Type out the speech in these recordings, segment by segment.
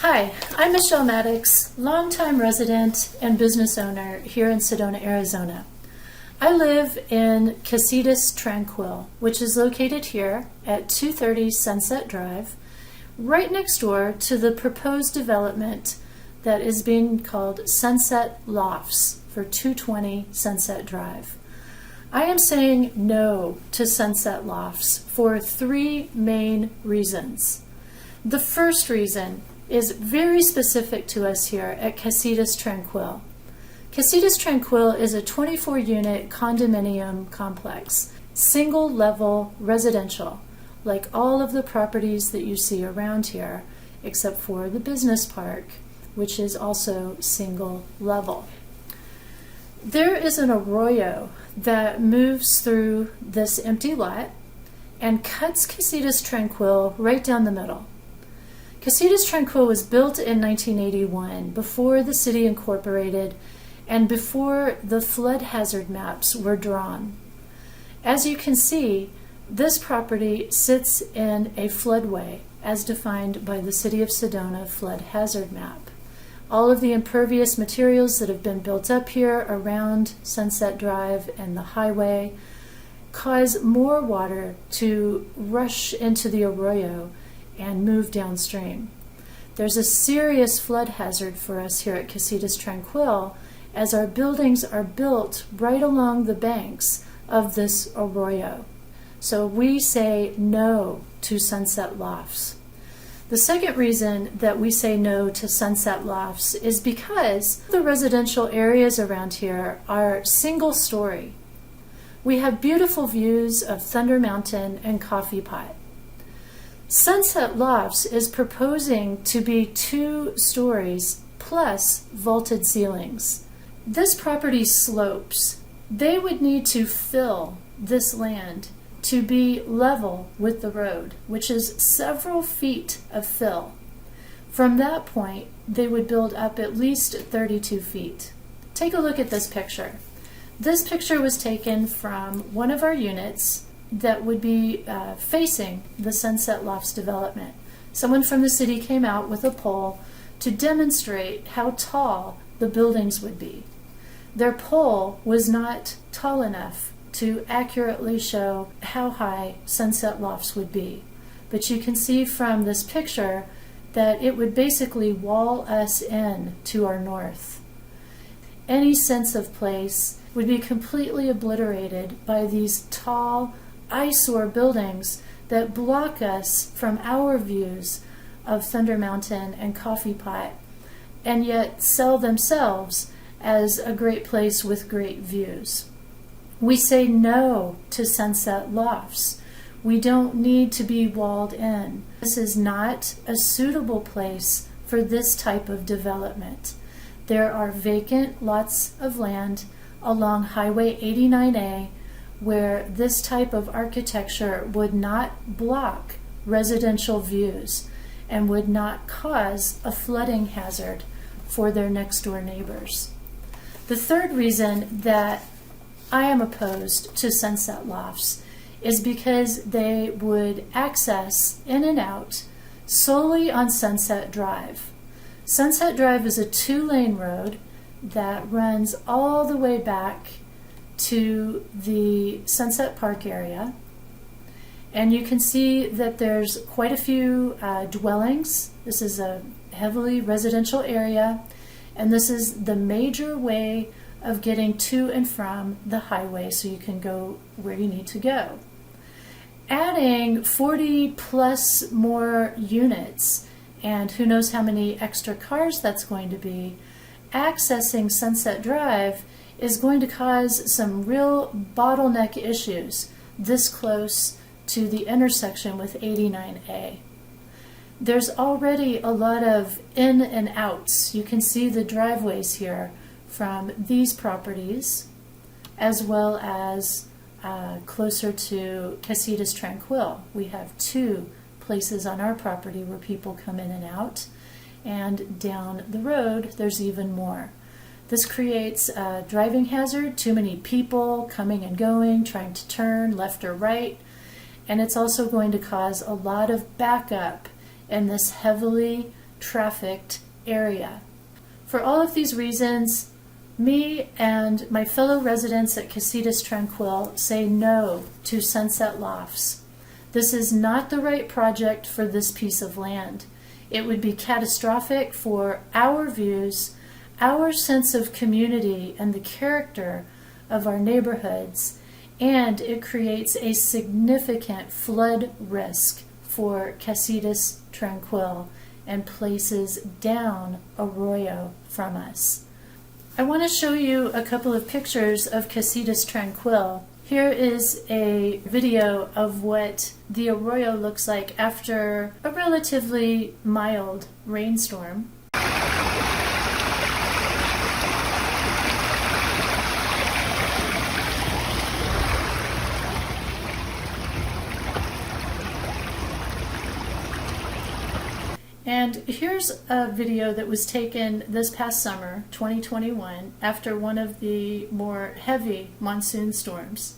Hi, I'm Michelle Maddox, longtime resident and business owner here in Sedona, Arizona. I live in Casitas Tranquil, which is located here at 230 Sunset Drive, right next door to the proposed development that is being called Sunset Lofts for 220 Sunset Drive. I am saying no to Sunset Lofts for three main reasons. The first reason is very specific to us here at Casitas Tranquil. Casitas Tranquil is a 24-unit condominium complex, single-level residential, like all of the properties that you see around here, except for the business park, which is also single-level. There is an arroyo that moves through this empty lot and cuts Casitas Tranquil right down the middle. Casitas Tranquil was built in 1981, before the city incorporated and before the flood hazard maps were drawn. As you can see, this property sits in a floodway as defined by the City of Sedona flood hazard map. All of the impervious materials that have been built up here around Sunset Drive and the highway cause more water to rush into the arroyo and move downstream. There's a serious flood hazard for us here at Casitas Tranquil as our buildings are built right along the banks of this arroyo. So we say no to Sunset Lofts. The second reason that we say no to Sunset Lofts is because the residential areas around here are single story. We have beautiful views of Thunder Mountain and Coffee Pot. Sunset Lofts is proposing to be 2 stories plus vaulted ceilings. This property slopes. They would need to fill this land to be level with the road, which is several feet of fill. From that point, they would build up at least 32 feet. Take a look at this picture. This picture was taken from one of our units that would be facing the Sunset Lofts development. Someone from the city came out with a pole to demonstrate how tall the buildings would be. Their pole was not tall enough to accurately show how high Sunset Lofts would be. But you can see from this picture that it would basically wall us in to our north. Any sense of place would be completely obliterated by these tall eyesore buildings that block us from our views of Thunder Mountain and Coffee Pot, and yet sell themselves as a great place with great views. We say no to Sunset Lofts. We don't need to be walled in. This is not a suitable place for this type of development. There are vacant lots of land along Highway 89A where this type of architecture would not block residential views and would not cause a flooding hazard for their next door neighbors. The third reason that I am opposed to Sunset Lofts is because they would access in and out solely on Sunset Drive. Sunset Drive is a 2-lane road that runs all the way back to the Sunset Park area, and you can see that there's quite a few dwellings. This is a heavily residential area, and this is the major way of getting to and from the highway so you can go where you need to go. Adding 40 plus more units, and who knows how many extra cars that's going to be, accessing Sunset Drive is going to cause some real bottleneck issues this close to the intersection with 89A. There's already a lot of in and outs. You can see the driveways here from these properties, as well as closer to Casitas Tranquil. We have 2 places on our property where people come in and out, and down the road there's even more. This creates a driving hazard, too many people coming and going, trying to turn left or right, and it's also going to cause a lot of backup in this heavily trafficked area. For all of these reasons, me and my fellow residents at Casitas Tranquil say no to Sunset Lofts. This is not the right project for this piece of land. It would be catastrophic for our views, our sense of community, and the character of our neighborhoods, and it creates a significant flood risk for Casitas Tranquil and places down arroyo from us. I want to show you a couple of pictures of Casitas Tranquil. Here is a video of what the arroyo looks like after a relatively mild rainstorm. And here's a video that was taken this past summer, 2021, after one of the more heavy monsoon storms.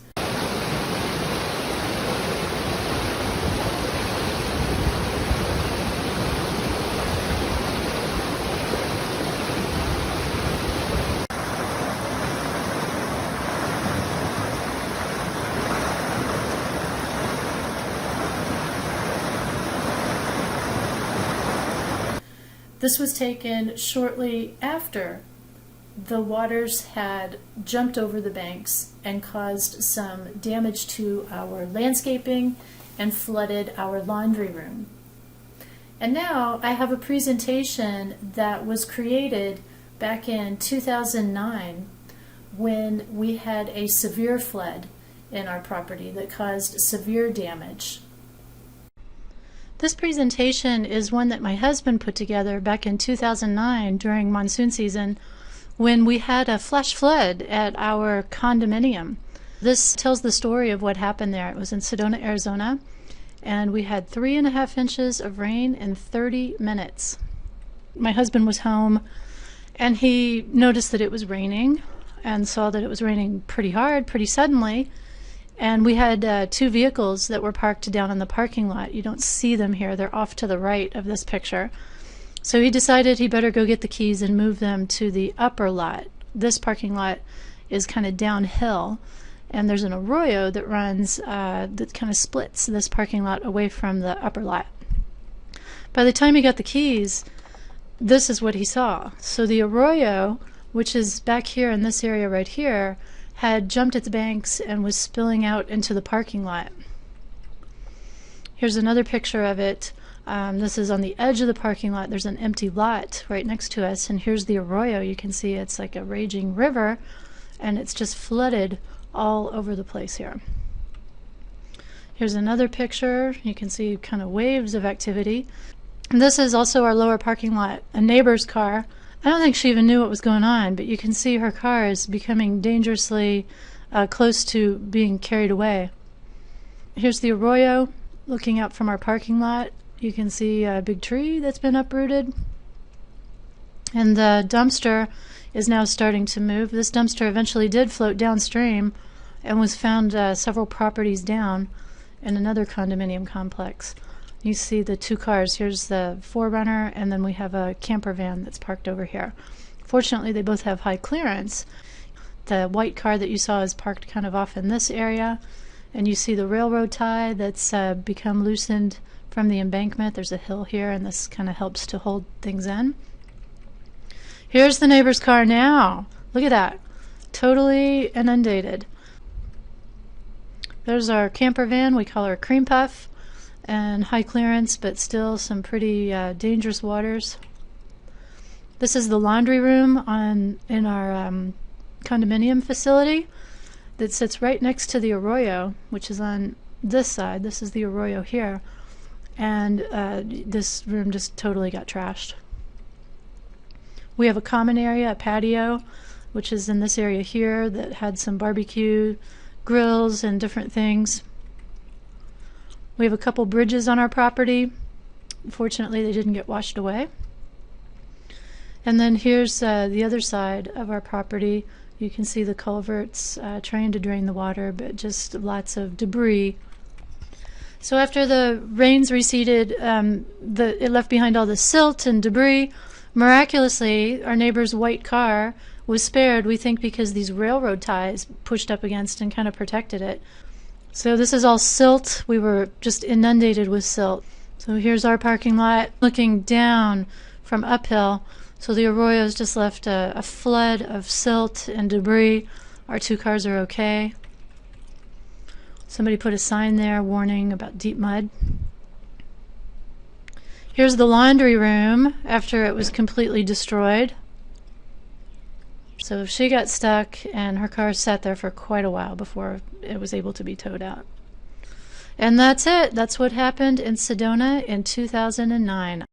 This was taken shortly after the waters had jumped over the banks and caused some damage to our landscaping and flooded our laundry room. And now I have a presentation that was created back in 2009 when we had a severe flood in our property that caused severe damage. This presentation is one that my husband put together back in 2009 during monsoon season when we had a flash flood at our condominium. This tells the story of what happened there. It was in Sedona, Arizona, and we had 3.5 inches of rain in 30 minutes. My husband was home and he noticed that it was raining and saw that it was raining pretty hard, pretty suddenly. And we had 2 vehicles that were parked down in the parking lot. You don't see them here. They're off to the right of this picture. So he decided he better go get the keys and move them to the upper lot. This parking lot is kind of downhill, and there's an arroyo that runs that kind of splits this parking lot away from the upper lot. By the time he got the keys, this is what he saw. So the arroyo, which is back here in this area right here, had jumped its banks and was spilling out into the parking lot. Here's another picture of it. This is on the edge of the parking lot. There's an empty lot right next to us, and here's the arroyo. You can see it's like a raging river, and it's just flooded all over the place here. Here's another picture. You can see kind of waves of activity. And this is also our lower parking lot. A neighbor's car. I don't think she even knew what was going on, but you can see her car is becoming dangerously close to being carried away. Here's the arroyo looking out from our parking lot. You can see a big tree that's been uprooted. And the dumpster is now starting to move. This dumpster eventually did float downstream and was found several properties down in another condominium complex. You see the 2 cars. Here's the 4Runner, and then we have a camper van that's parked over here. Fortunately, they both have high clearance. The white car that you saw is parked kind of off in this area, and you see the railroad tie that's become loosened from the embankment. There's a hill here, and this kind of helps to hold things in. Here's the neighbor's car now. Look at that. Totally inundated. There's our camper van. We call her Cream Puff. And high clearance, but still some pretty dangerous waters. This is the laundry room in our condominium facility that sits right next to the arroyo, which is on this side. This is the arroyo here. And this room just totally got trashed. We have a common area, a patio, which is in this area here that had some barbecue grills and different things. We have a couple bridges on our property. Fortunately, they didn't get washed away. And then here's the other side of our property. You can see the culverts trying to drain the water, but just lots of debris. So after the rains receded, it left behind all the silt and debris. Miraculously, our neighbor's white car was spared, we think because these railroad ties pushed up against and kind of protected it. So this is all silt. We were just inundated with silt. So here's our parking lot looking down from uphill. So the arroyo's just left a flood of silt and debris. Our 2 cars are okay. Somebody put a sign there warning about deep mud. Here's the laundry room after it was completely destroyed. So she got stuck and her car sat there for quite a while before it was able to be towed out. And that's it. That's what happened in Sedona in 2009.